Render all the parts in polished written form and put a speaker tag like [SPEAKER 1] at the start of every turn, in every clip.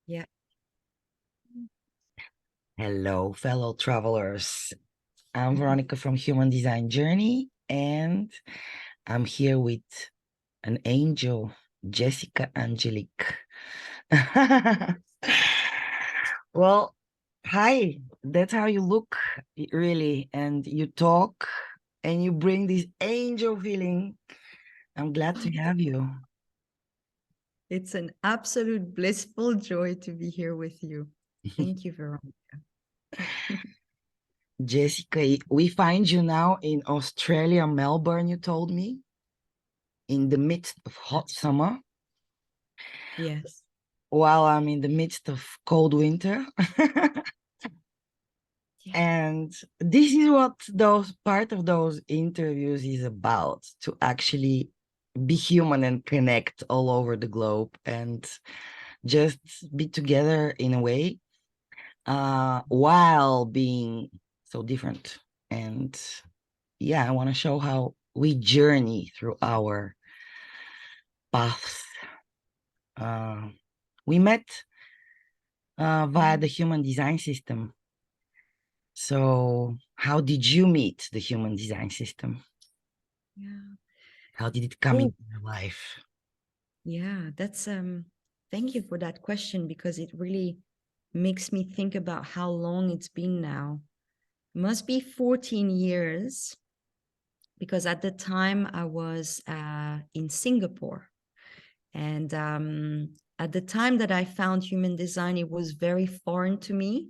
[SPEAKER 1] Yeah.
[SPEAKER 2] Hello, fellow travelers. I'm Veronica from Human Design Journey, and I'm here with an angel, Jessica Angelique. Well, hi, that's how you look, really, and you talk, and you bring this angel feeling. I'm glad to have you.
[SPEAKER 1] It's an absolute blissful joy to be here with you. Thank you, Veronica.
[SPEAKER 2] Jessica, we find you now in Australia, Melbourne, you told me, in the midst of hot summer,
[SPEAKER 1] Yes.
[SPEAKER 2] while I'm in the midst of cold winter.
[SPEAKER 1] Yeah.
[SPEAKER 2] And this is what those part of those interviews is about, to actually be human and connect all over the globe and just be together in a way, while being so different. And yeah, I want to show how we journey through our paths. We met via the human design system. So how did you meet the human design system?
[SPEAKER 1] Yeah.
[SPEAKER 2] How did it come
[SPEAKER 1] Oh,
[SPEAKER 2] into your life?
[SPEAKER 1] yeah. That's thank you for that question because it really makes me think about how long it's been now. Must be 14 years because at the time I was in Singapore. And at the time that I found human design, it was very foreign to me.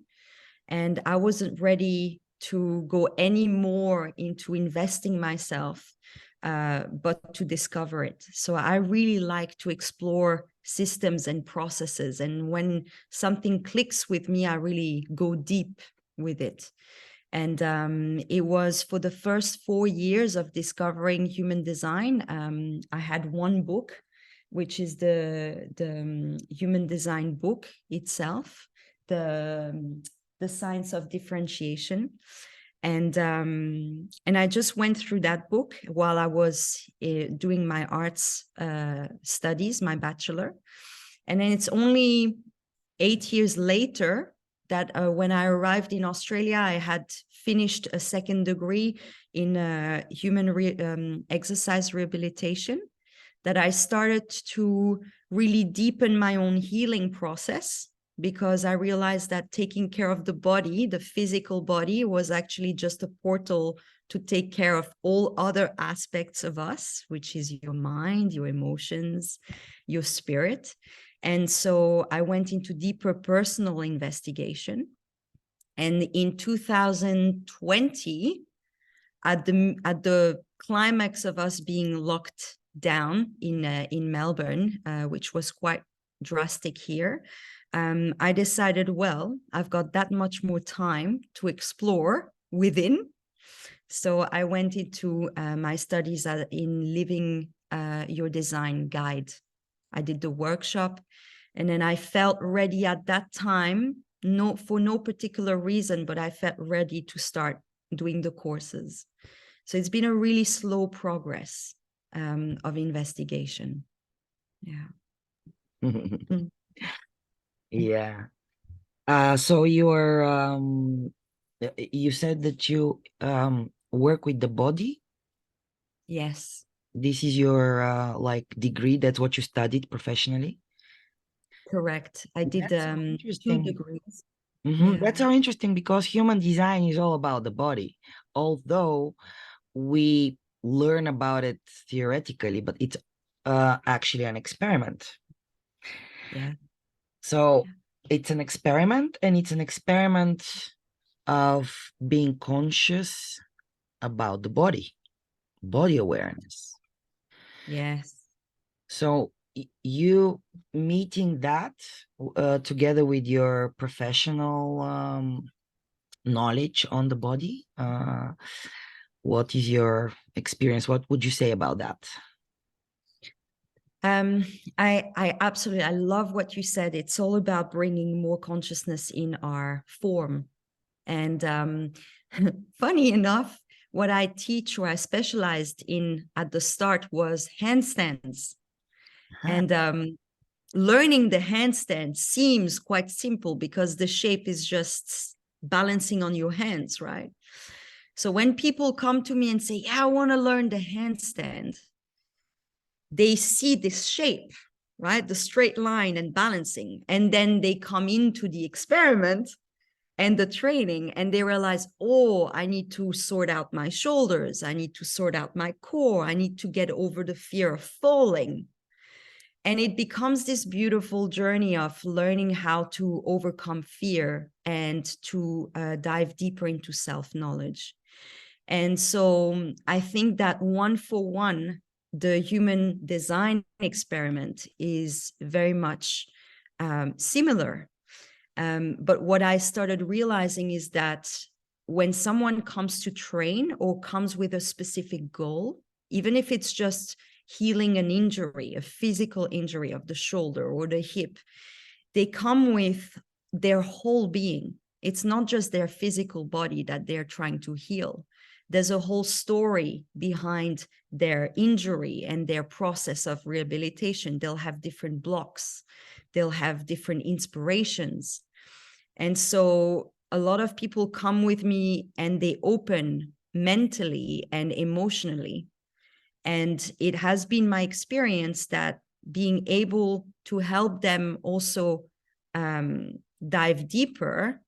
[SPEAKER 1] And I wasn't ready to go any more into investing myself, but to discover it. So I really like to explore systems and processes. And when something clicks with me, I really go deep with it. And it was for the first 4 years of discovering human design. I had one book, which is the human design book itself, the science of differentiation. And I just went through that book while I was doing my arts studies, my bachelor. And then it's only 8 years later that when I arrived in Australia, I had finished a second degree in human exercise rehabilitation, that I started to really deepen my own healing process, because I realized that taking care of the body, the physical body, was actually just a portal to take care of all other aspects of us, which is your mind, your emotions, your spirit. And so I went into deeper personal investigation. And in 2020, at the climax of us being locked down in Melbourne, which was quite drastic here, I decided, well, I've got that much more time to explore within. So I went into my studies in Living Your Design Guide. I did the workshop, and then I felt ready at that time, for no particular reason, but I felt ready to start doing the courses. So it's been a really slow progress of investigation. Yeah. Mm.
[SPEAKER 2] Yeah. So you said that you work with the body.
[SPEAKER 1] Yes,
[SPEAKER 2] This is your like degree. That's what you studied professionally.
[SPEAKER 1] correct. I did
[SPEAKER 2] That's so
[SPEAKER 1] 2 degrees.
[SPEAKER 2] That's
[SPEAKER 1] Yeah.
[SPEAKER 2] so interesting because human design is all about the body. Although we learn about it theoretically, but it's actually an experiment.
[SPEAKER 1] Yeah.
[SPEAKER 2] So it's an experiment, and it's an experiment of being conscious about the body awareness.
[SPEAKER 1] Yes.
[SPEAKER 2] So you meeting that together with your professional knowledge on the body, what is your experience? What would you say about that?
[SPEAKER 1] Um, I absolutely, I love what you said. It's all about bringing more consciousness in our form. And funny enough, what I teach, or I specialized in at the start, was handstands.
[SPEAKER 2] Huh.
[SPEAKER 1] And learning the handstand seems quite simple because the shape is just balancing on your hands, right? So when people come to me and say, yeah, I want to learn the handstand, they see this shape, right? The straight line and balancing. And then they come into the experiment and the training and they realize, oh, I need to sort out my shoulders. I need to sort out my core. I need to get over the fear of falling. And it becomes this beautiful journey of learning how to overcome fear and to dive deeper into self-knowledge. And so I think that one for one, the human design experiment is very much similar. But what I started realizing is that when someone comes to train or comes with a specific goal, even if it's just healing an injury, a physical injury of the shoulder or the hip, they come with their whole being. It's not just their physical body that they're trying to heal. There's a whole story behind their injury and their process of rehabilitation. They'll have different blocks, they'll have different inspirations. And so a lot of people come with me and they open mentally and emotionally. And it has been my experience that being able to help them also dive deeper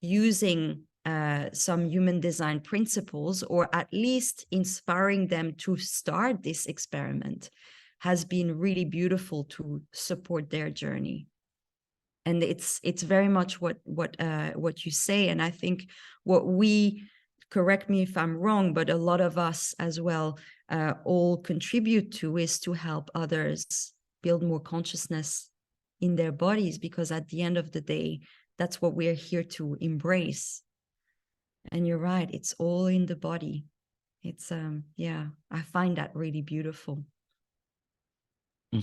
[SPEAKER 1] using some human design principles, or at least inspiring them to start this experiment, has been really beautiful to support their journey. And it's very much what you say. And I think what we, correct me if I'm wrong, but a lot of us as well all contribute to is to help others build more consciousness in their bodies, because at the end of the day, that's what we're here to embrace. And you're right, it's all in the body. It's yeah, I find that really beautiful. Yeah.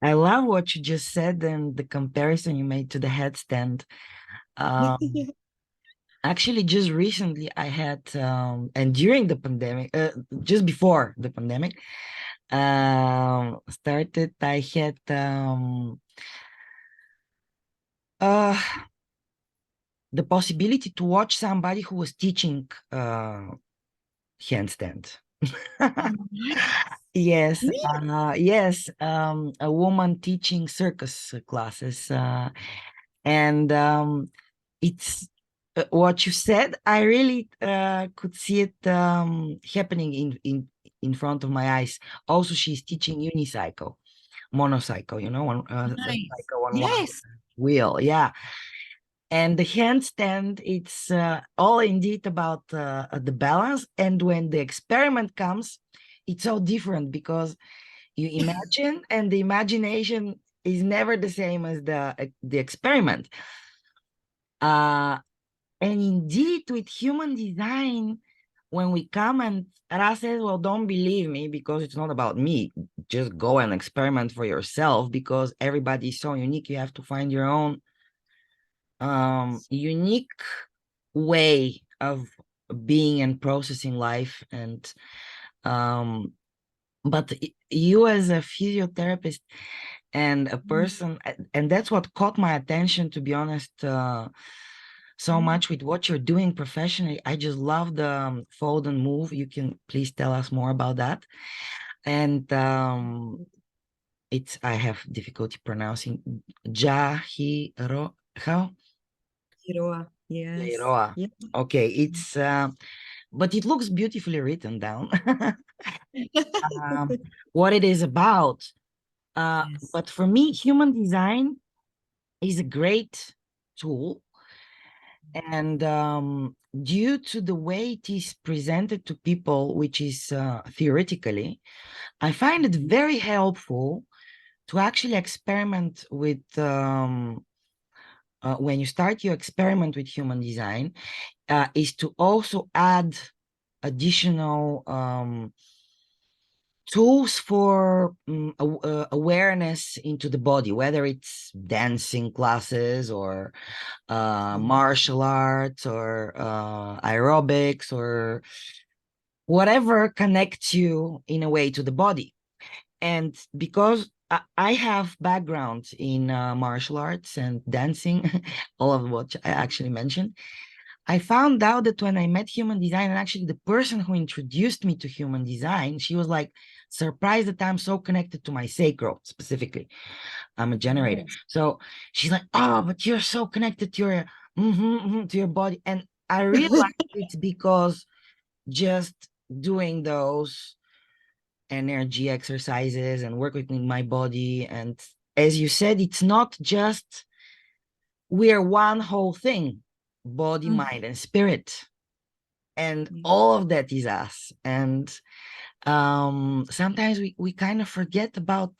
[SPEAKER 2] I love what you just said and the comparison you made to the headstand. Actually, just recently I had, and during the pandemic, just before the pandemic started, I had uh, the possibility to watch somebody who was teaching handstand. Yes, yes, a woman teaching circus classes, and it's what you said. I really could see it happening in front of my eyes. Also, she's teaching unicycle, monocycle. You know, one
[SPEAKER 1] Nice.
[SPEAKER 2] cycle on one
[SPEAKER 1] Yes.
[SPEAKER 2] wheel. Yeah, and the handstand. It's all indeed about the balance. And when the experiment comes, it's so different because you imagine, and the imagination is never the same as the experiment. And indeed, with human design, when we come and Ra says, well, don't believe me because it's not about me. Just go and experiment for yourself because everybody is so unique. You have to find your own unique way of being and processing life. And but you as a physiotherapist and a person, and that's what caught my attention, to be honest, so much with what you're doing professionally. I just love the fold and move. You can please tell us more about that. And it's, I have difficulty pronouncing Jahiro, how?
[SPEAKER 1] Hiroa. Yes.
[SPEAKER 2] Jairoa.
[SPEAKER 1] Yeah.
[SPEAKER 2] Okay, it's but it looks beautifully written down. What it is about.
[SPEAKER 1] Yes.
[SPEAKER 2] But for me, human design is a great tool. And due to the way it is presented to people, which is theoretically, I find it very helpful to actually experiment with, when you start your experiment with human design, is to also add additional tools for awareness into the body, whether it's dancing classes or martial arts or aerobics or whatever connects you in a way to the body. And because I have background in martial arts and dancing, all of what I actually mentioned. I found out that when I met human design, and actually the person who introduced me to human design, she was like surprised that I'm so connected to my sacral specifically. I'm a generator.
[SPEAKER 1] Nice.
[SPEAKER 2] So she's like, oh, but you're so connected to your to your body. And I realized it's because just doing those energy exercises and work with my body. And as you said, it's not just we are one whole thing, body,
[SPEAKER 1] Mm.
[SPEAKER 2] mind, and spirit. And
[SPEAKER 1] Yeah.
[SPEAKER 2] all of that is us. And sometimes we kind of forget about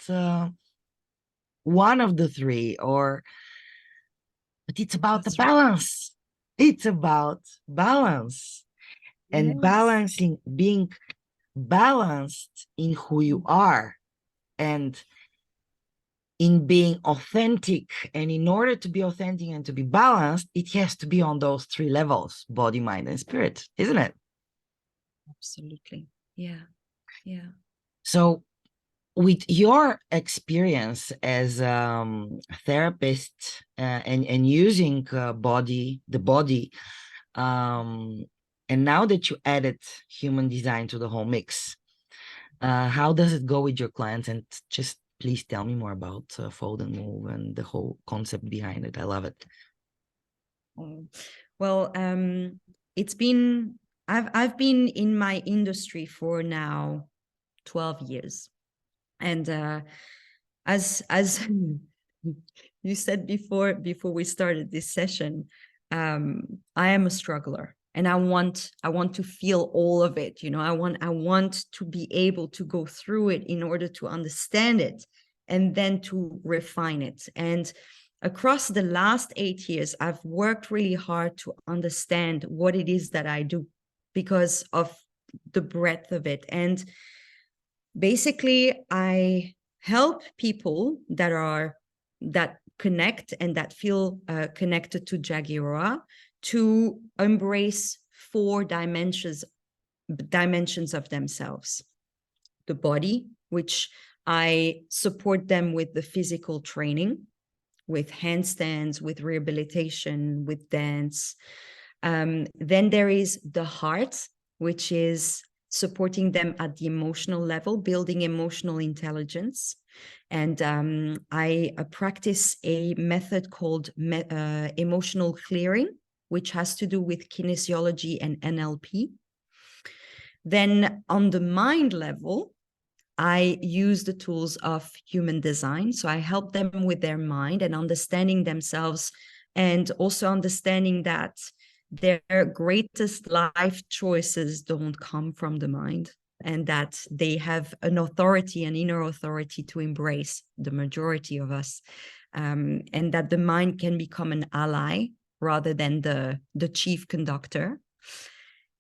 [SPEAKER 2] one of the three, or but it's about the
[SPEAKER 1] That's right.
[SPEAKER 2] balance. It's about balance and
[SPEAKER 1] Yes.
[SPEAKER 2] balancing, being balanced in who you are and in being authentic. And in order to be authentic and to be balanced, it has to be on those three levels: body, mind, and spirit, isn't it?
[SPEAKER 1] Absolutely. Yeah. Yeah.
[SPEAKER 2] So with your experience as therapist and using the body, um, and now that you added human design to the whole mix, how does it go with your clients? And just please tell me more about Fold and Move and the whole concept behind it. I love it.
[SPEAKER 1] Oh, well, it's been I've been in my industry for now 12 years. And as you said before we started this session, I am a struggler, and I want to feel all of it. I want to be able to go through it in order to understand it and then to refine it. And across the last 8 years, I've worked really hard to understand what it is that I do because of the breadth of it. And basically, I help people that connect and that feel connected to Jagiroa to embrace 4 dimensions of themselves: the body, which I support them with the physical training, with handstands, with rehabilitation, with dance. Then there is the heart, which is supporting them at the emotional level, building emotional intelligence. And I practice a method called emotional clearing, which has to do with kinesiology and NLP. Then on the mind level, I use the tools of human design. So I help them with their mind and understanding themselves, and also understanding that their greatest life choices don't come from the mind, and that they have an authority, an inner authority to embrace the majority of us, and that the mind can become an ally rather than the chief conductor.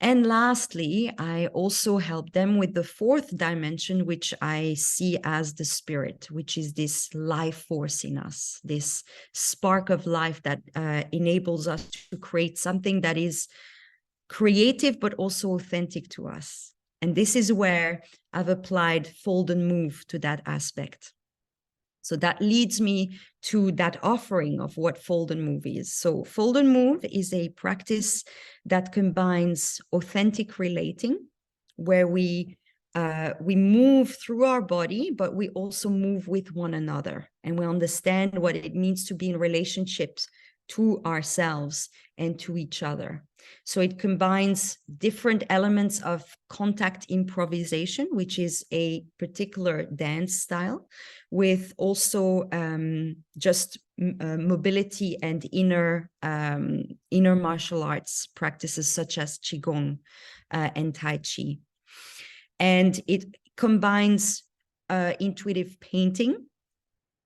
[SPEAKER 1] And lastly, I also help them with the 4th dimension, which I see as the spirit, which is this life force in us, this spark of life that enables us to create something that is creative, but also authentic to us. And this is where I've applied Fold and Move to that aspect. So that leads me to that offering of what Fold and Move is. So Fold and Move is a practice that combines authentic relating, where we move through our body, but we also move with one another, and we understand what it means to be in relationships to ourselves and to each other. So it combines different elements of contact improvisation, which is a particular dance style, with also just mobility and inner martial arts practices such as Qigong and Tai Chi. And it combines intuitive painting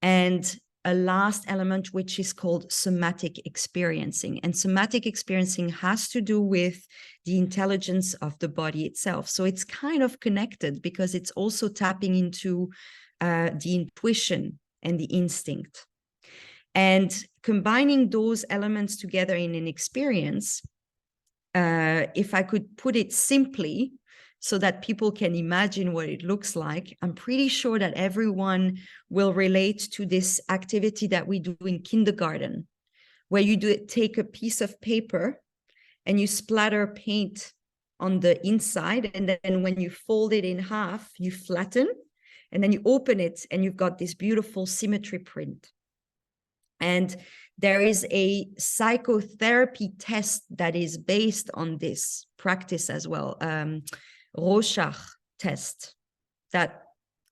[SPEAKER 1] and a last element, which is called somatic experiencing. And somatic experiencing has to do with the intelligence of the body itself. So it's kind of connected because it's also tapping into the intuition and the instinct. And combining those elements together in an experience, if I could put it simply, so that people can imagine what it looks like. I'm pretty sure that everyone will relate to this activity that we do in kindergarten, where you take a piece of paper and you splatter paint on the inside. And then when you fold it in half, you flatten, and then you open it and you've got this beautiful symmetry print. And there is a psychotherapy test that is based on this practice as well, Rorschach test, that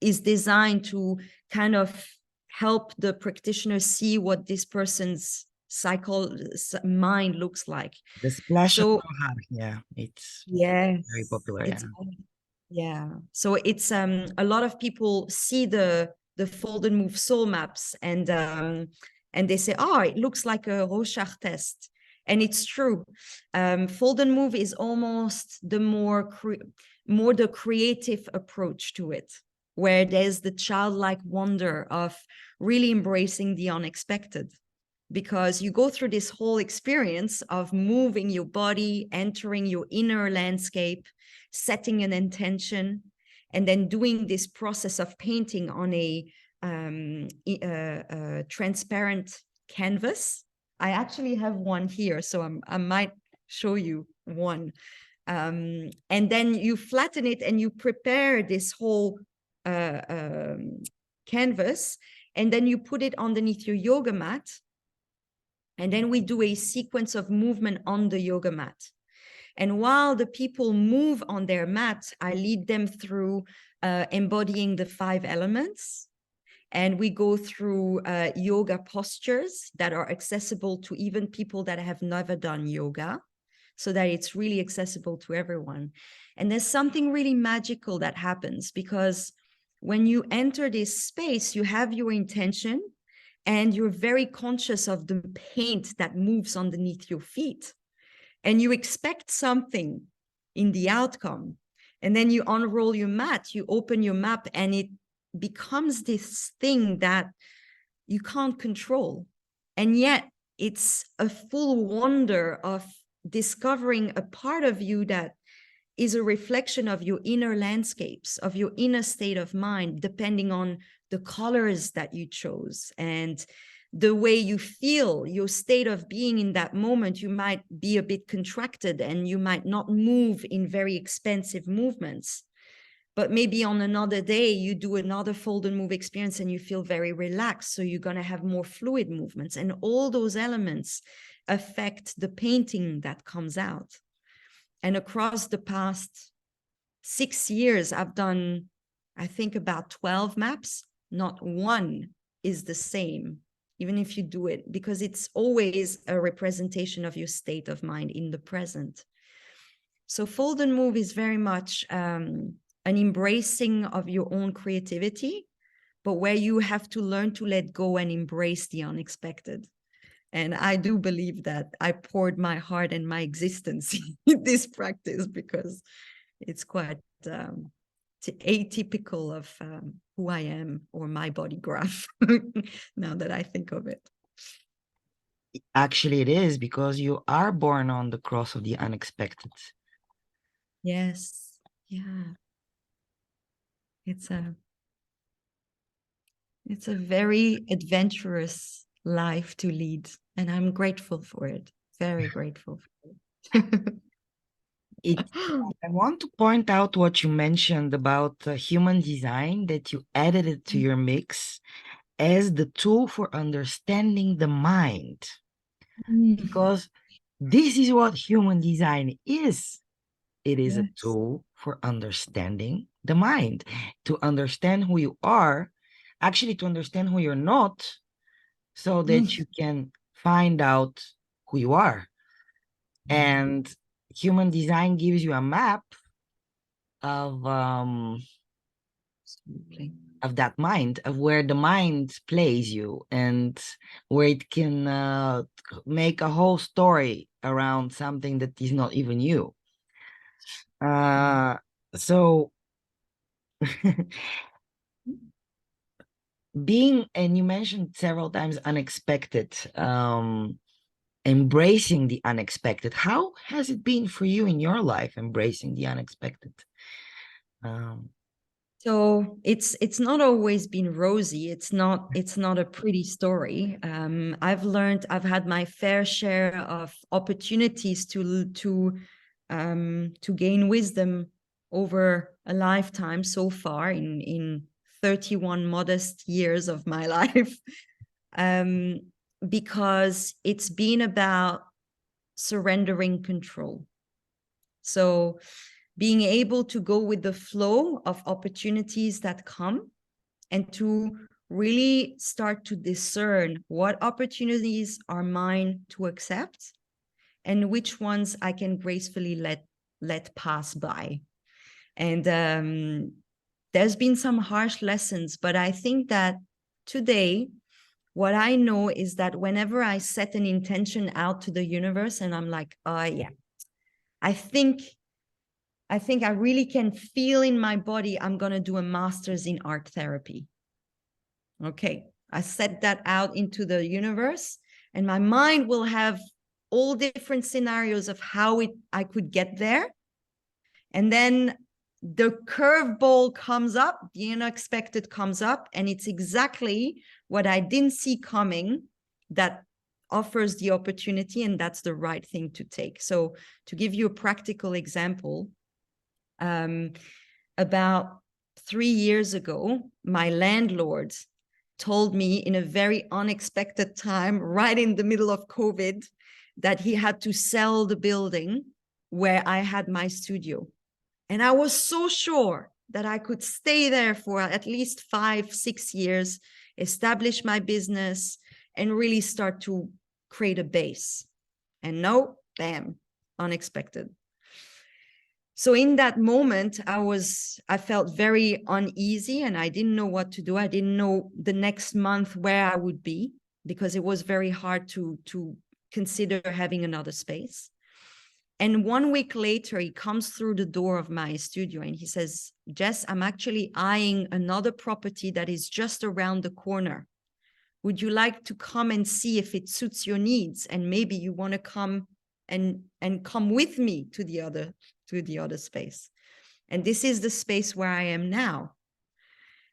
[SPEAKER 1] is designed to kind of help the practitioner see what this person's mind looks like.
[SPEAKER 2] The splash of
[SPEAKER 1] So
[SPEAKER 2] Rohan, yeah, it's very
[SPEAKER 1] yes,
[SPEAKER 2] popular.
[SPEAKER 1] it's
[SPEAKER 2] Yeah.
[SPEAKER 1] yeah. So it's a lot of people see the fold and move soul maps, and they say, oh, it looks like a Rorschach test. And it's true. Fold and move is almost the more the creative approach to it, where there's the childlike wonder of really embracing the unexpected, because you go through this whole experience of moving your body, entering your inner landscape, setting an intention, and then doing this process of painting on a transparent canvas. I actually have one here, so I might show you one. And then you flatten it and you prepare this whole canvas, and then you put it underneath your yoga mat. And then we do a sequence of movement on the yoga mat. And while the people move on their mat, I lead them through embodying the 5 elements. And we go through yoga postures that are accessible to even people that have never done yoga, so that it's really accessible to everyone. And there's something really magical that happens, because when you enter this space, you have your intention, and you're very conscious of the paint that moves underneath your feet. And you expect something in the outcome. And then you unroll your mat, you open your map, and it becomes this thing that you can't control. And yet it's a full wonder of discovering a part of you that is a reflection of your inner landscapes, of your inner state of mind, depending on the colors that you chose and the way you feel, your state of being in that moment. You might be a bit contracted and you might not move in very expansive movements. But maybe on another day, you do another fold and move experience and you feel very relaxed. So you're going to have more fluid movements. And all those elements affect the painting that comes out. And across the past 6 years, I've done, I think, about 12 maps. Not one is the same, even if you do it, because it's always a representation of your state of mind in the present. So fold and move is very much an embracing of your own creativity, but where you have to learn to let go and embrace the unexpected. And I do believe that I poured my heart and my existence in this practice, because it's quite atypical of who I am or my body graph, now that I think of it.
[SPEAKER 2] Actually, it is, because you are born on the cross of the unexpected.
[SPEAKER 1] Yes. Yeah. It's a very adventurous life to lead, and I'm grateful for it. Very grateful for it.
[SPEAKER 2] I want to point out what you mentioned about human design, that you added it to your mix as the tool for understanding the mind. Because this is what human design is. It is a tool for understanding the mind, to understand who you are, actually to understand who you're not, so that you can find out who you are. And human design gives you a map of that mind, of where the mind plays you, and where it can make a whole story around something that is not even you. So being, and you mentioned several times, unexpected, embracing the unexpected. How has it been for you in your life, embracing the unexpected? Um,
[SPEAKER 1] So it's not always been rosy. It's not a pretty story. I've had my fair share of opportunities to gain wisdom over a lifetime so far in 31 modest years of my life. um, because it's been about surrendering control. So being able to go with the flow of opportunities that come and to really start to discern what opportunities are mine to accept and which ones I can gracefully let pass by. And there's been some harsh lessons, but I think that today, what I know is that whenever I set an intention out to the universe and I'm like, oh yeah, I think I really can feel in my body I'm going to do a master's in art therapy. Okay, I set that out into the universe and my mind will have all different scenarios of how I could get there. And then the curveball comes up, the unexpected comes up, and it's exactly what I didn't see coming that offers the opportunity, and that's the right thing to take. So to give you a practical example, about 3 years ago, my landlord told me in a very unexpected time, right in the middle of COVID, that he had to sell the building where I had my studio. And I was so sure that I could stay there for at least 5-6 years, establish my business, and really start to create a base. And no, bam, unexpected. So in that moment, I felt very uneasy and I didn't know what to do. I didn't know the next month where I would be because it was very hard to consider having another space. And 1 week later, he comes through the door of my studio and he says, Jess, I'm actually eyeing another property that is just around the corner. Would you like to come and see if it suits your needs? And maybe you want to come and come with me to the other space. And this is the space where I am now.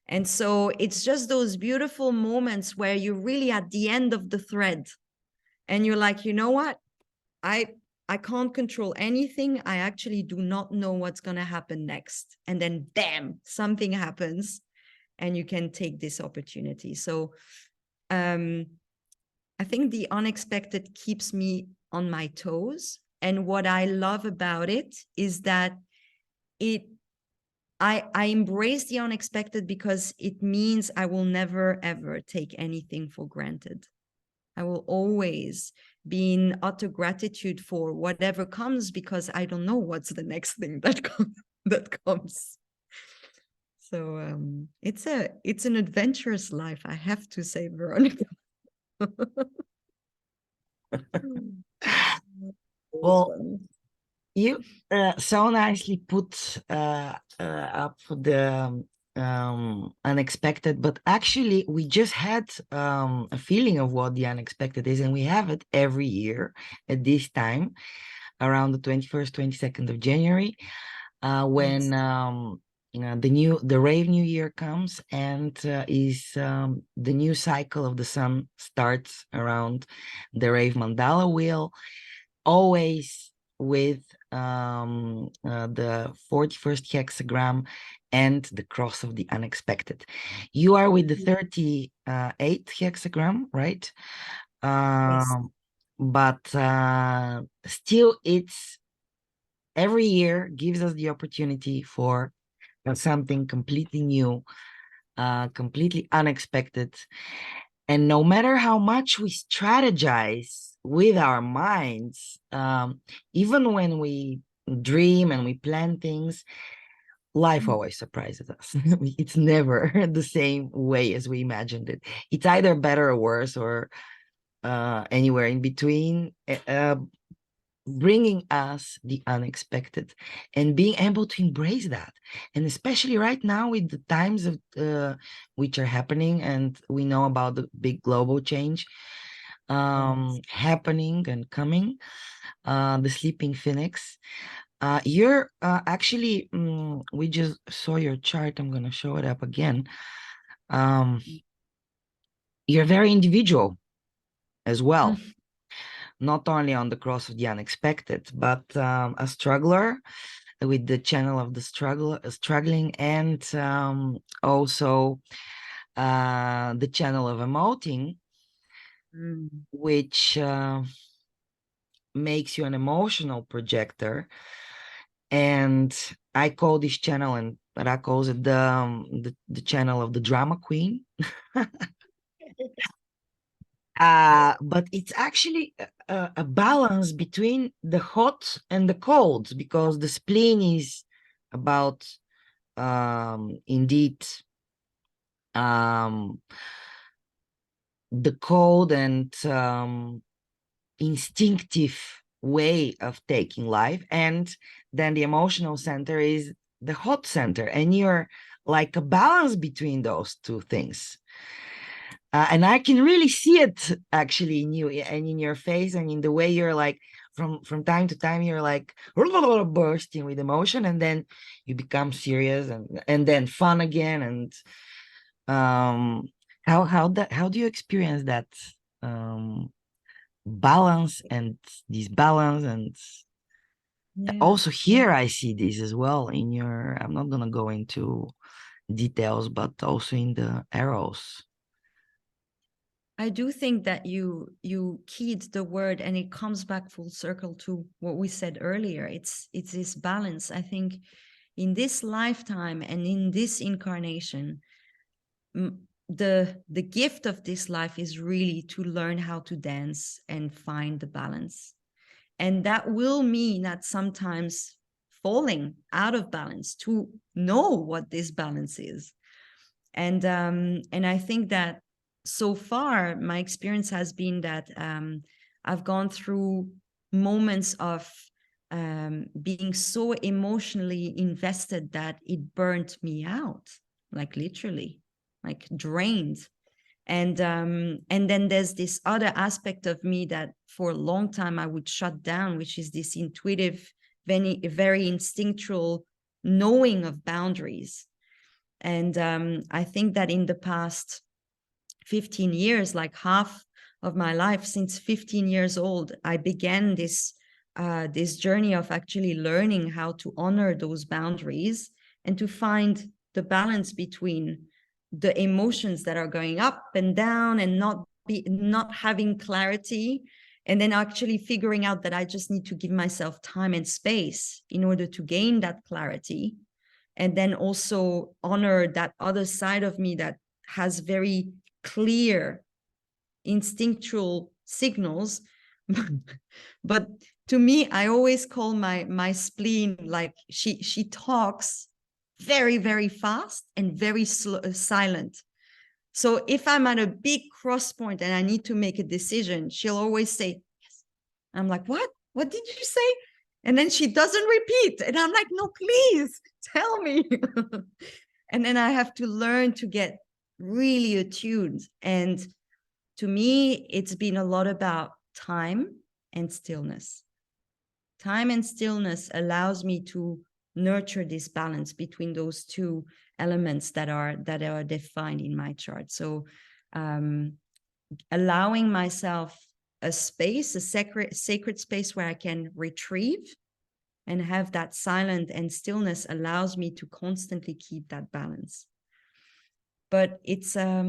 [SPEAKER 1] And so it's just those beautiful moments where you're really at the end of the thread and you're like, you know what? I can't control anything. I actually do not know what's going to happen next. And then bam, something happens and you can take this opportunity. So I think the unexpected keeps me on my toes. And what I love about it is that I embrace the unexpected because it means I will never, ever take anything for granted. I will always be in utter gratitude for whatever comes because I don't know what's the next thing that comes. So it's an adventurous life, I have to say, Veronica.
[SPEAKER 2] well, you so nicely put up the unexpected, but actually we just had a feeling of what the unexpected is, and we have it every year at this time around the 21st, 22nd of January, when the rave new year comes and is the new cycle of the sun starts around the rave mandala wheel, always with the 41st hexagram and the cross of the unexpected. You are with the 38th hexagram, right?
[SPEAKER 1] Yes.
[SPEAKER 2] But still, it's every year gives us the opportunity for something completely new, completely unexpected. And no matter how much we strategize with our minds, even when we dream and we plan things, life always surprises us. It's never the same way as we imagined it. It's either better or worse or anywhere in between, bringing us the unexpected and being able to embrace that. And especially right now with the times of which are happening, and we know about the big global change happening and coming, the sleeping phoenix, You're actually, we just saw your chart. I'm going to show it up again. Um, you're very individual as well, not only on the cross of the unexpected, but a struggler with the channel of the struggling, and also the channel of emoting, which makes you an emotional projector. And I call this channel, and I calls it the channel of the drama queen. But it's actually a balance between the hot and the cold, because the spleen is about indeed the cold and instinctive way of taking life, and then the emotional center is the hot center, and you're like a balance between those two things. And I can really see it actually in you and in your face and in the way you're like, from time to time you're like bursting with emotion, and then you become serious, and then fun again. And how do you experience that balance and disbalance? And
[SPEAKER 1] Yeah.
[SPEAKER 2] also here I see this as well in your, I'm not gonna go into details, but also in the arrows.
[SPEAKER 1] I do think that you keyed the word, and it comes back full circle to what we said earlier. It's this balance. I think in this lifetime and in this incarnation, the gift of this life is really to learn how to dance and find the balance. And that will mean that sometimes falling out of balance to know what this balance is. And I think that so far my experience has been that I've gone through moments of being so emotionally invested that it burnt me out, like literally, like drained. And then there's this other aspect of me that for a long time I would shut down, which is this intuitive, very instinctual knowing of boundaries. And I think that in the past 15 years, like half of my life, since 15 years old, I began this journey of actually learning how to honor those boundaries and to find the balance between the emotions that are going up and down and not having clarity, and then actually figuring out that I just need to give myself time and space in order to gain that clarity, and then also honor that other side of me that has very clear instinctual signals. But to me, I always call my spleen, like she talks very, very fast and very silent. So if I'm at a big cross point and I need to make a decision, she'll always say yes. I'm like, what did you say? And then she doesn't repeat, and I'm like, no, please tell me. And then I have to learn to get really attuned. And to me, it's been a lot about time and stillness. Time and stillness allows me to nurture this balance between those two elements that are defined in my chart. So allowing myself a space, a sacred space where I can retrieve and have that silent and stillness allows me to constantly keep that balance. But it's for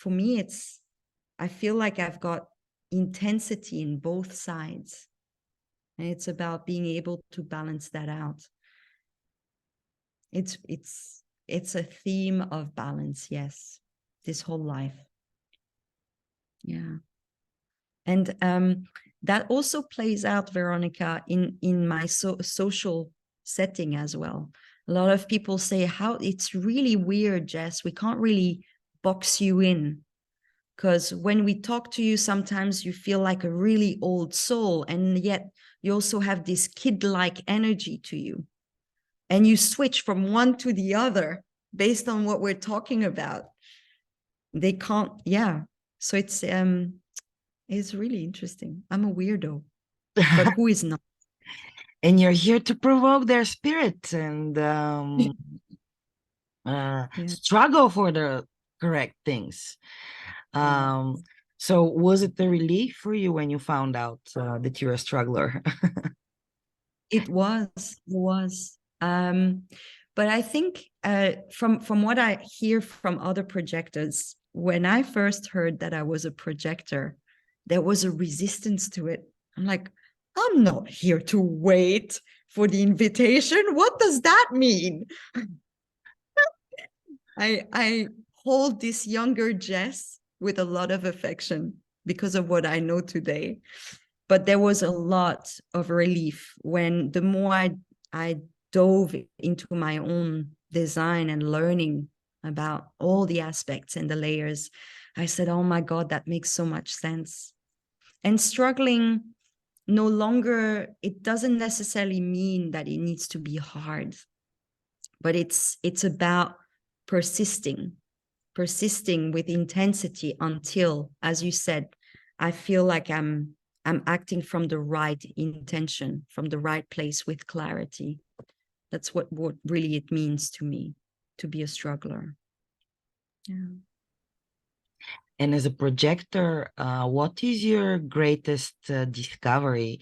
[SPEAKER 1] me, it's, I feel like I've got intensity in both sides, and it's about being able to balance that out. It's a theme of balance, yes, this whole life. Yeah. And that also plays out, Veronica, in my social setting as well. A lot of people say, how it's really weird, Jess, we can't really box you in, because when we talk to you, sometimes you feel like a really old soul, and yet you also have this kid-like energy to you, and you switch from one to the other based on what we're talking about. They can't, yeah. So it's really interesting. I'm a weirdo, but who is not?
[SPEAKER 2] And you're here to provoke their spirit and
[SPEAKER 1] Yeah.
[SPEAKER 2] struggle for the correct things.
[SPEAKER 1] Yeah.
[SPEAKER 2] Um, so was it a relief for you when you found out that you're a struggler?
[SPEAKER 1] It was. But I think from what I hear from other projectors, when I first heard that I was a projector, there was a resistance to it. I'm like, I'm not here to wait for the invitation. What does that mean? I hold this younger Jess with a lot of affection because of what I know today. But there was a lot of relief when the more I dove into my own design and learning about all the aspects and the layers. I said, oh my God, that makes so much sense. And struggling no longer, it doesn't necessarily mean that it needs to be hard, but it's about persisting with intensity until, as you said, I feel like I'm acting from the right intention, from the right place with clarity. That's what really it means to me to be a struggler. Yeah.
[SPEAKER 2] And as a projector, what is your greatest discovery?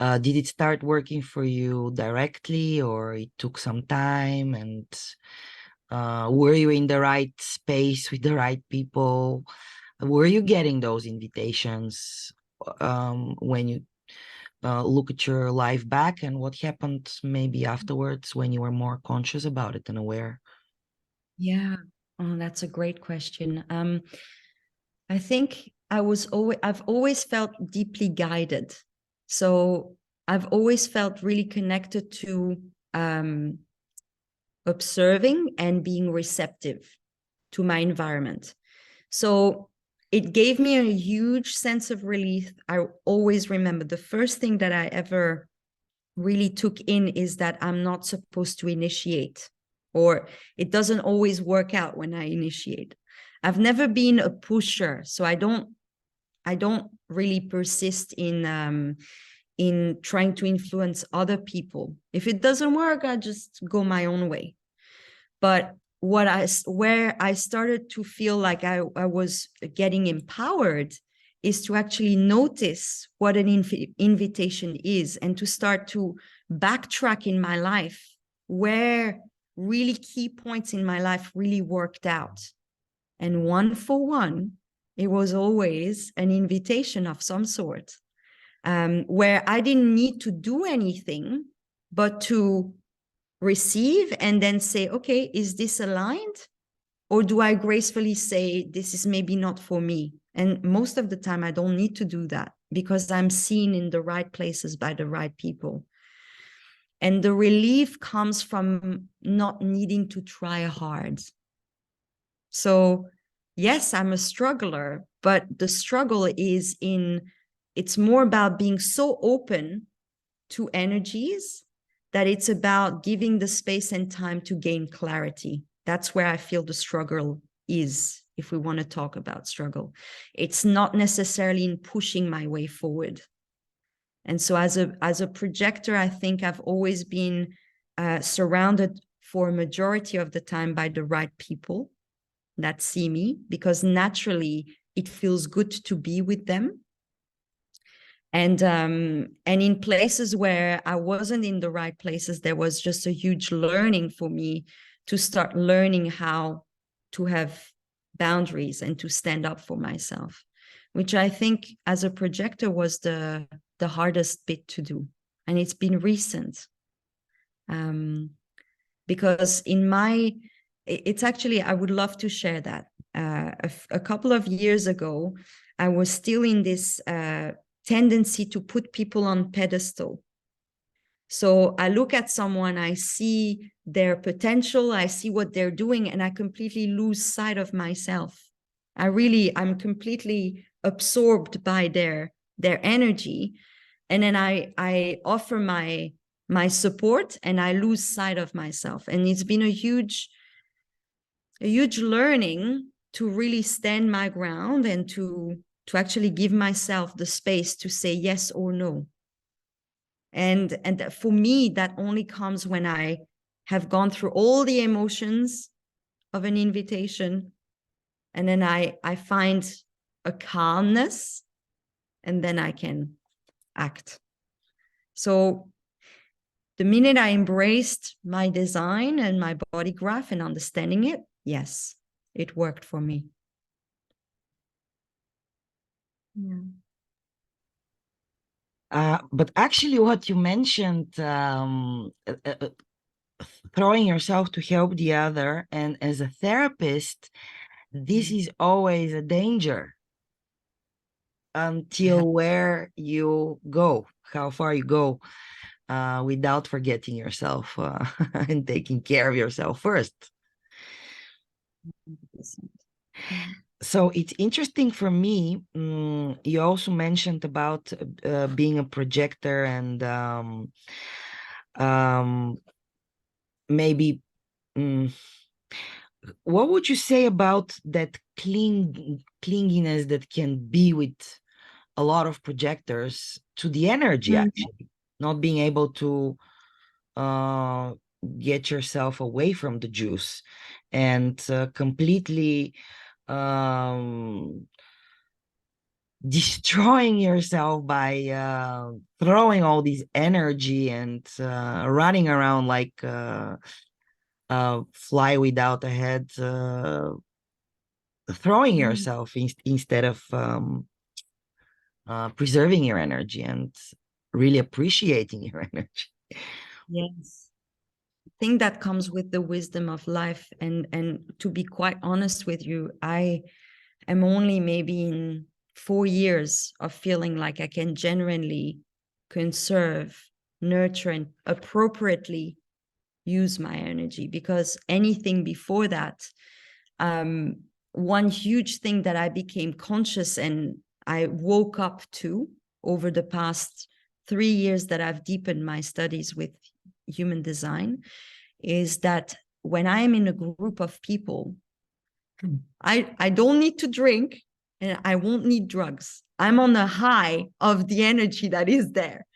[SPEAKER 2] Did it start working for you directly, or it took some time? And were you in the right space with the right people? Were you getting those invitations when you look at your life back? And what happened maybe afterwards when you were more conscious about it and aware?
[SPEAKER 1] Yeah. Oh, that's a great question. I think I've always felt deeply guided. So I've always felt really connected to observing and being receptive to my environment. So it gave me a huge sense of relief. I always remember the first thing that I ever really took in is that I'm not supposed to initiate, or it doesn't always work out when I initiate. I've never been a pusher, so I don't really persist in trying to influence other people. If it doesn't work, I just go my own way. But where I started to feel like I was getting empowered is to actually notice what an invitation is, and to start to backtrack in my life where really key points in my life really worked out. And one for one, it was always an invitation of some sort, where I didn't need to do anything but to receive and then say, okay, is this aligned? Or do I gracefully say, this is maybe not for me? And most of the time, I don't need to do that because I'm seen in the right places by the right people. And the relief comes from not needing to try hard. So, yes, I'm a struggler, but the struggle is it's more about being so open to energies that it's about giving the space and time to gain clarity. That's where I feel the struggle is, if we want to talk about struggle. It's not necessarily in pushing my way forward. And so as a projector, I think I've always been surrounded for a majority of the time by the right people that see me, because naturally it feels good to be with them. And in places where I wasn't in the right places, there was just a huge learning for me to start learning how to have boundaries and to stand up for myself, which I think as a projector was the hardest bit to do. And it's been recent, because it's actually, I would love to share that. A couple of years ago, I was still in this tendency to put people on pedestal. So I look at someone, I see their potential, I see what they're doing, and I completely lose sight of myself. I'm completely absorbed by their energy. And then I offer my support and I lose sight of myself. And it's been a huge learning to really stand my ground and to actually give myself the space to say yes or no. And for me, that only comes when I have gone through all the emotions of an invitation, and then I find a calmness, and then I can act. So the minute I embraced my design and my body graph and understanding it, yes, it worked for me. Yeah.
[SPEAKER 2] But actually, what you mentioned, throwing yourself to help the other, and as a therapist, this is always a danger until where you go, how far you go, without forgetting yourself and taking care of yourself first.
[SPEAKER 1] 100%. Yeah.
[SPEAKER 2] So it's interesting for me. You also mentioned about being a projector and maybe what would you say about that clinginess that can be with a lot of projectors to the energy, actually, not being able to uh, get yourself away from the juice and completely destroying yourself by throwing all this energy and running around like fly without a head, throwing yourself instead of preserving your energy and really appreciating your energy.
[SPEAKER 1] Yes. I think that comes with the wisdom of life. And to be quite honest with you, I am only maybe in 4 years of feeling like I can genuinely conserve, nurture, and appropriately use my energy, because anything before that, one huge thing that I became conscious and I woke up to over the past 3 years that I've deepened my studies with human design is that when I'm in a group of people, I don't need to drink and I won't need drugs. I'm on the high of the energy that is there.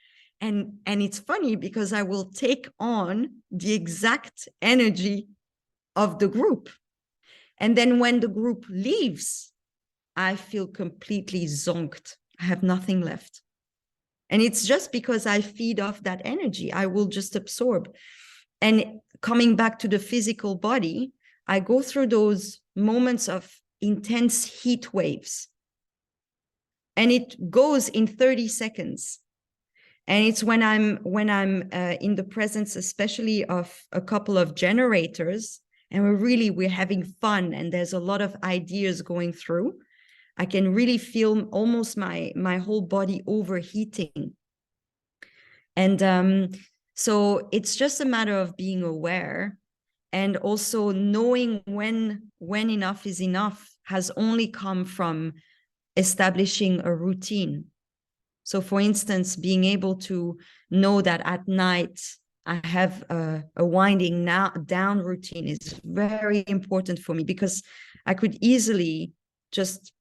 [SPEAKER 1] And it's funny because I will take on the exact energy of the group. And then when the group leaves, I feel completely zonked. I have nothing left. And it's just because I feed off that energy. I will just absorb. And coming back to the physical body, I go through those moments of intense heat waves. And it goes in 30 seconds. And it's when I'm in the presence, especially of a couple of generators, and we're having fun, and there's a lot of ideas going through. I can really feel almost my whole body overheating. And so it's just a matter of being aware, and also knowing when enough is enough has only come from establishing a routine. So for instance, being able to know that at night I have a winding down routine is very important for me, because I could easily just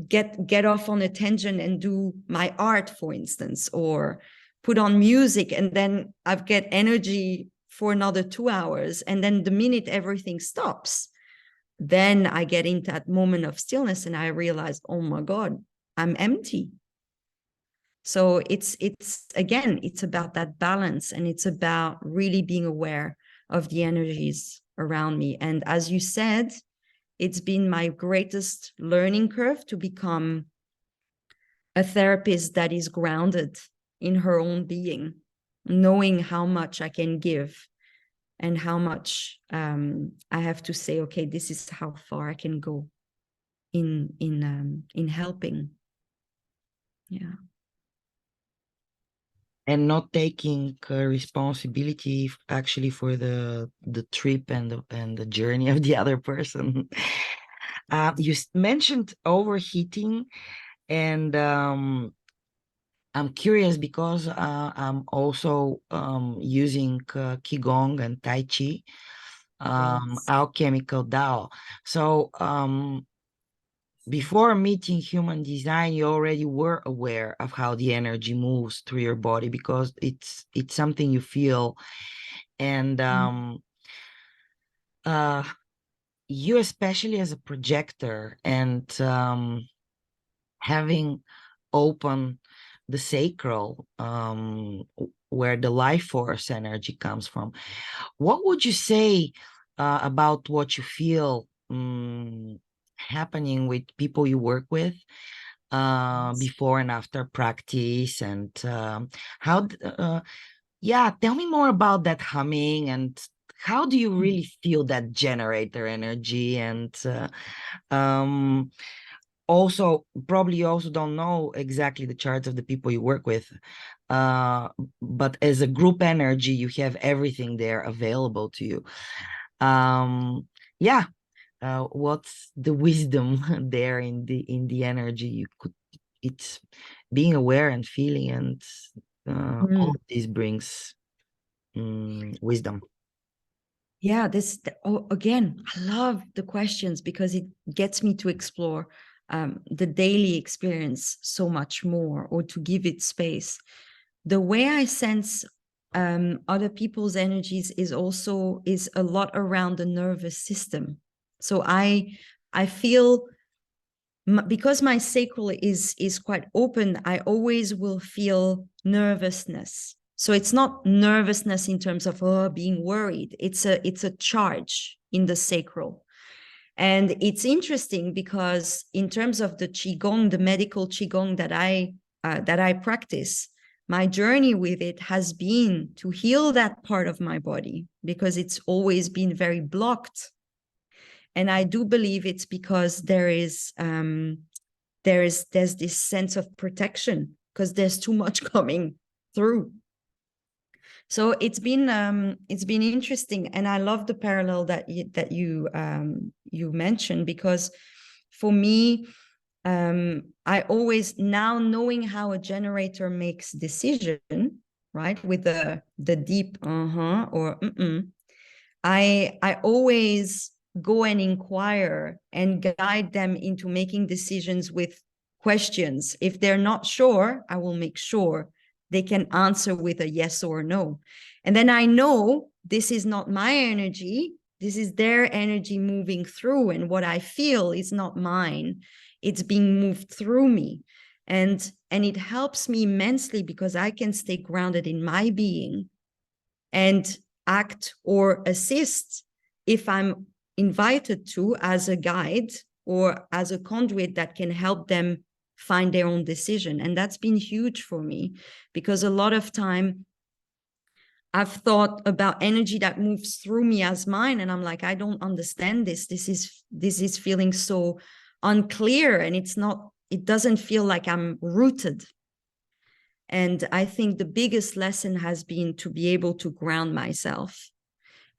[SPEAKER 1] get off on a tangent and do my art, for instance, or put on music, and then I've get energy for another 2 hours. And then the minute everything stops, then I get into that moment of stillness and I realize, oh my God, I'm empty. So it's again, it's about that balance, and it's about really being aware of the energies around me. And as you said, it's been my greatest learning curve to become a therapist that is grounded in her own being, knowing how much I can give and how much I have to say, okay, this is how far I can go in helping. Yeah.
[SPEAKER 2] And not taking responsibility actually for the trip and the journey of the other person. You mentioned overheating, and I'm curious because I'm also using Qigong and Tai Chi,
[SPEAKER 1] Yes.
[SPEAKER 2] alchemical Dao. So before meeting human design, you already were aware of how the energy moves through your body, because it's something you feel. And you, especially as a projector, and having open the sacral, where the life force energy comes from, what would you say about what you feel happening with people you work with
[SPEAKER 1] Yes.
[SPEAKER 2] before and after practice? And how yeah, tell me more about that humming, and how do you really feel that generator energy? And um also, probably you also don't know exactly the charts of the people you work with, uh but as a group energy, you have everything there available to you. Yeah, what's the wisdom there in the energy? You could, it's being aware and feeling, and all
[SPEAKER 1] Mm.
[SPEAKER 2] of this brings wisdom.
[SPEAKER 1] Yeah, oh, again, I love the questions because it gets me to explore the daily experience so much more, or to give it space. The way I sense other people's energies is a lot around the nervous system. So I feel, because my sacral is quite open, I always will feel nervousness. So it's not nervousness in terms of being worried. It's a charge in the sacral. And it's interesting because in terms of the qigong, the medical qigong that I practice, my journey with it has been to heal that part of my body, because it's always been very blocked. And I do believe it's because there's this sense of protection, because there's too much coming through. So it's been interesting, and I love the parallel that you mentioned, because for me, I always, now knowing how a generator makes decision, right, with the deep or I always go and inquire and guide them into making decisions with questions. If they're not sure, I will make sure they can answer with a yes or no. And then I know this is not my energy. This is their energy moving through. And what I feel is not mine. It's being moved through me. And it helps me immensely, because I can stay grounded in my being and act or assist if I'm invited to, as a guide or as a conduit that can help them find their own decision. And that's been huge for me, because a lot of time I've thought about energy that moves through me as mine, and I'm like, I don't understand this. This is feeling so unclear, and it doesn't feel like I'm rooted. And I think the biggest lesson has been to be able to ground myself.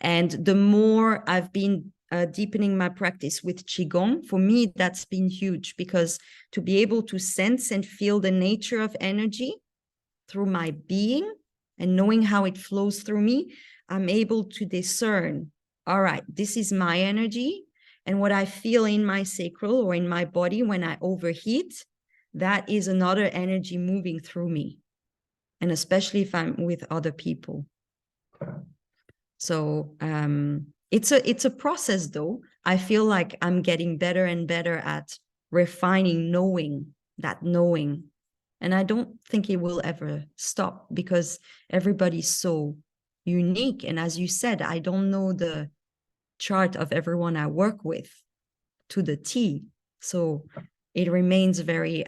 [SPEAKER 1] And the more I've been deepening my practice with Qigong, for me, that's been huge, because to be able to sense and feel the nature of energy through my being and knowing how it flows through me, I'm able to discern, all right, this is my energy. And what I feel in my sacral or in my body when I overheat, that is another energy moving through me. And especially if I'm with other people. So it's a process, though. I feel like I'm getting better and better at refining knowing. And I don't think it will ever stop, because everybody's so unique. And as you said, I don't know the chart of everyone I work with to the T. So it remains very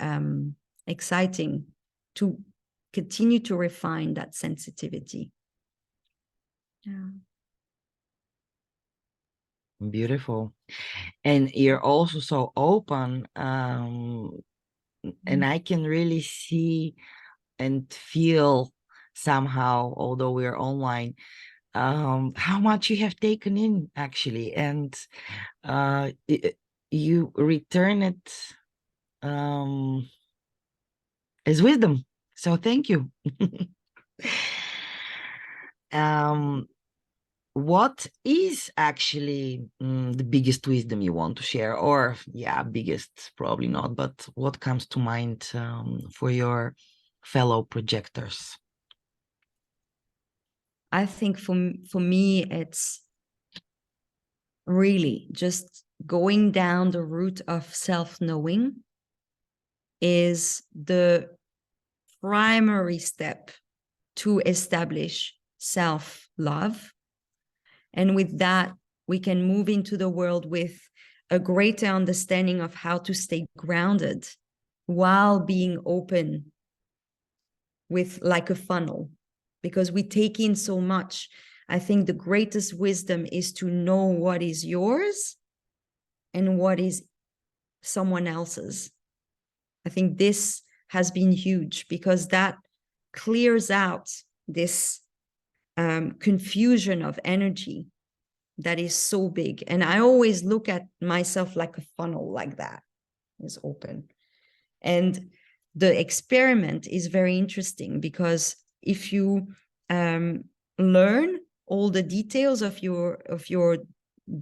[SPEAKER 1] exciting to continue to refine that sensitivity. Yeah.
[SPEAKER 2] Beautiful. And you're also so open, and I can really see and feel somehow, although we're online, how much you have taken in, actually. And you return it as wisdom. So thank you. um what is actually the biggest wisdom you want to share? Or, yeah, biggest, probably not, but what comes to mind for your fellow projectors?
[SPEAKER 1] I think for me, it's really just going down the route of self-knowing is the primary step to establish self-love. And with that, we can move into the world with a greater understanding of how to stay grounded while being open with like a funnel, because we take in so much. I think the greatest wisdom is to know what is yours and what is someone else's. I think this has been huge because that clears out this confusion of energy that is so big. And I always look at myself like a funnel, like that is open. And the experiment is very interesting because if you learn all the details of your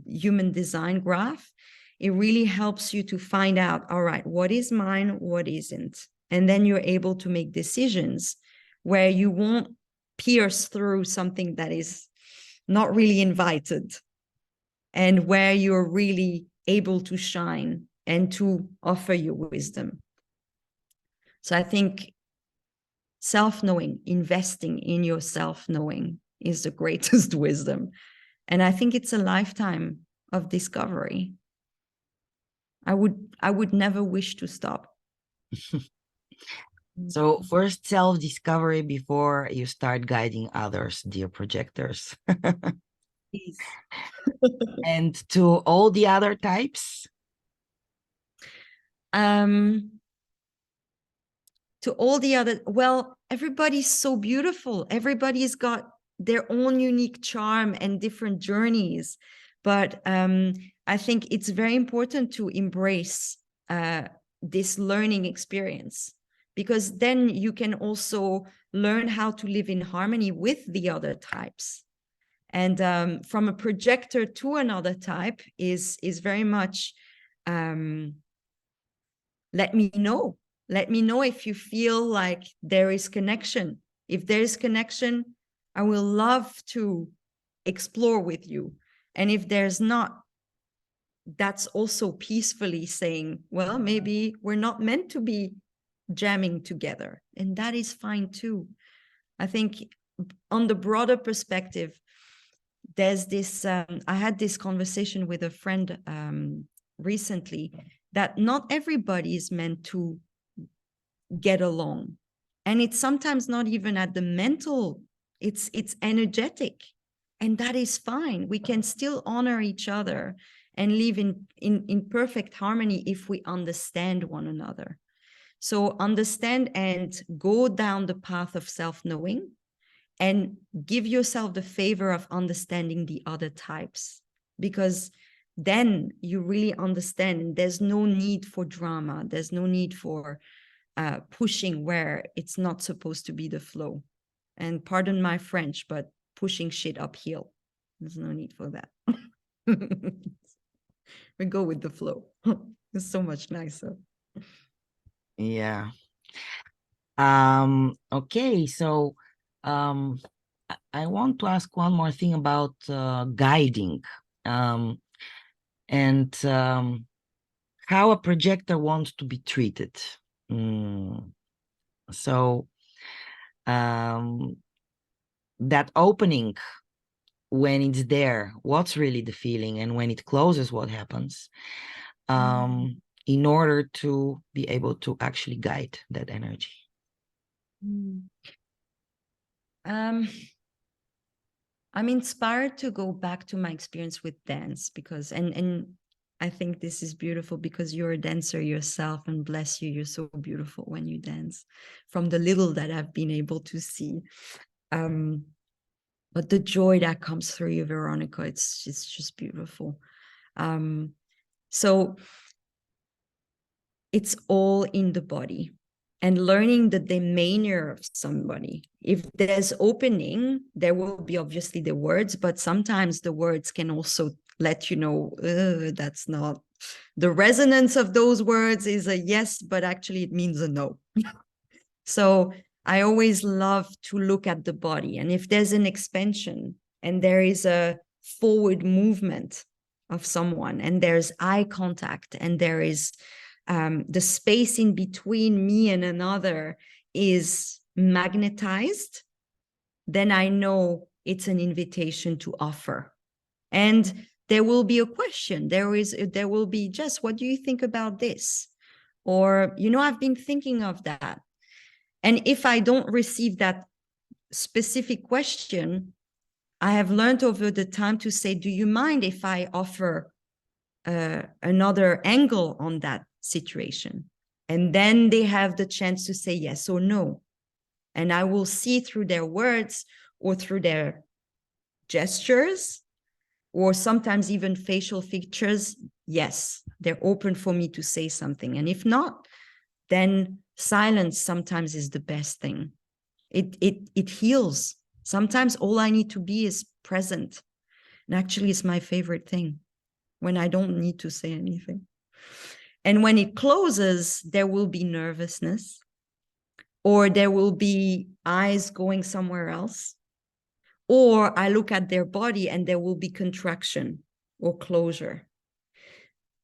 [SPEAKER 1] human design graph, it really helps you to find out, all right, what is mine, what isn't. And then you're able to make decisions where you won't pierce through something that is not really invited, and where you're really able to shine and to offer your wisdom. So I think self-knowing, investing in your self-knowing is the greatest wisdom. And I think it's a lifetime of discovery. I would never wish to stop.
[SPEAKER 2] So first self-discovery before you start guiding others, dear projectors.
[SPEAKER 1] Please.
[SPEAKER 2] And to all the other types?
[SPEAKER 1] To all the other, well, everybody's so beautiful. Everybody's got their own unique charm and different journeys. But I think it's very important to embrace this learning experience, because then you can also learn how to live in harmony with the other types. And from a projector to another type is very much let me know. Let me know if you feel like there is connection. If there is connection, I will love to explore with you. And if there's not, that's also peacefully saying, well, maybe we're not meant to be jamming together. And that is fine too. I think on the broader perspective, there's this, I had this conversation with a friend recently, that not everybody is meant to get along. And it's sometimes not even at the mental, it's energetic. And that is fine. We can still honor each other and live in perfect harmony if we understand one another. So understand and go down the path of self-knowing, and give yourself the favor of understanding the other types, because then you really understand there's no need for drama. There's no need for pushing where it's not supposed to be the flow. And pardon my French, but pushing shit uphill. There's no need for that. We go with the flow. It's so much nicer.
[SPEAKER 2] Yeah. Okay, so I want to ask one more thing about guiding, and how a projector wants to be treated. So that opening, when it's there, what's really the feeling, and when it closes, what happens, in order to be able to actually guide that energy.
[SPEAKER 1] I'm inspired to go back to my experience with dance, because and I think this is beautiful because you're a dancer yourself, and bless you, you're so beautiful when you dance, from the little that I've been able to see. But the joy that comes through you, Veronica, it's just beautiful. So it's all in the body. and learning the demeanor of somebody. If there's opening, there will be obviously the words, but sometimes the words can also let you know, that's not, the resonance of those words is a yes, but actually it means a no. So I always love to look at the body. And if there's an expansion and there is a forward movement of someone and there's eye contact and there is the space in between me and another is magnetized, then I know it's an invitation to offer. And there will be a question. There will be, Jess, what do you think about this? Or, I've been thinking of that. And if I don't receive that specific question, I have learned over the time to say, do you mind if I offer another angle on that situation? And then they have the chance to say yes or no. And I will see through their words or through their gestures or sometimes even facial features, yes, they're open for me to say something. And if not, then silence sometimes is the best thing. It heals. Sometimes all I need to be is present. And actually, it's my favorite thing when I don't need to say anything. And when it closes, there will be nervousness, or there will be eyes going somewhere else, or I look at their body and there will be contraction or closure.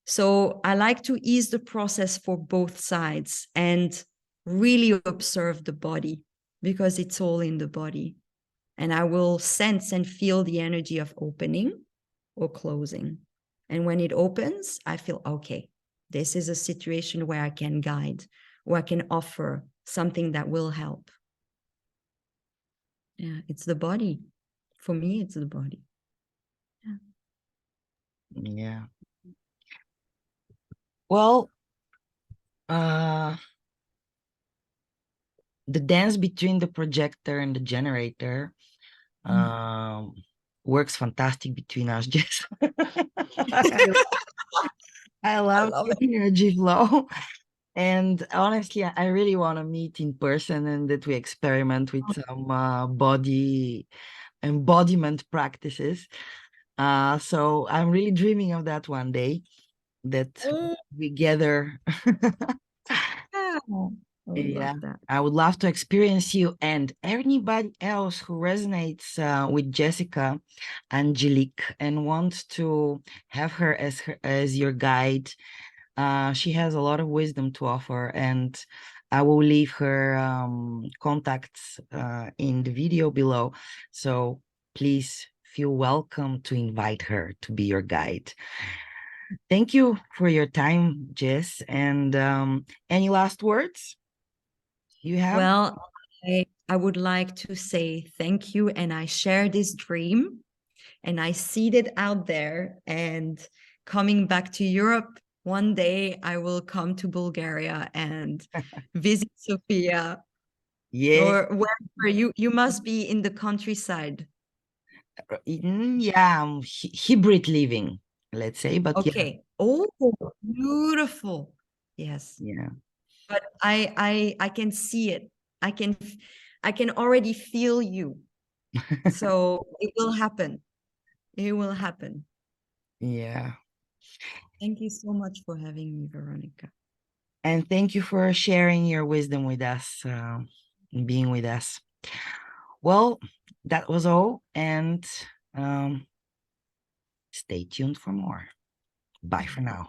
[SPEAKER 1] So I like to ease the process for both sides and really observe the body, because it's all in the body. And I will sense and feel the energy of opening or closing. And when it opens, I feel, okay, this is a situation where I can guide, where I can offer something that will help. Yeah, it's the body. For me, it's the body.
[SPEAKER 2] Yeah. Well, the dance between the projector and the generator works fantastic between us, Jess. I love the energy flow. And honestly, I really want to meet in person and that we experiment with some body embodiment practices. So I'm really dreaming of that one day, that we gather.
[SPEAKER 1] I would love that.
[SPEAKER 2] I would love to experience you and anybody else who resonates with Jessica, Angelique, and wants to have her as your guide. She has a lot of wisdom to offer, and I will leave her contacts in the video below. So please feel welcome to invite her to be your guide. Thank you for your time, Jess. And any last words you have?
[SPEAKER 1] Well, I would like to say thank you. And I share this dream and I see it out there. And coming back to Europe, one day I will come to Bulgaria and visit Sofia.
[SPEAKER 2] Yeah.
[SPEAKER 1] Or wherever you must be in the countryside.
[SPEAKER 2] Yeah, hybrid living, let's say, but
[SPEAKER 1] Okay. Oh, beautiful. Yes.
[SPEAKER 2] yeah.
[SPEAKER 1] But I can see it. I can already feel you. So it will happen. It will happen.
[SPEAKER 2] Yeah.
[SPEAKER 1] Thank you so much for having me, Veronica.
[SPEAKER 2] And thank you for sharing your wisdom with us, and being with us. Well, that was all, and stay tuned for more. Bye for now.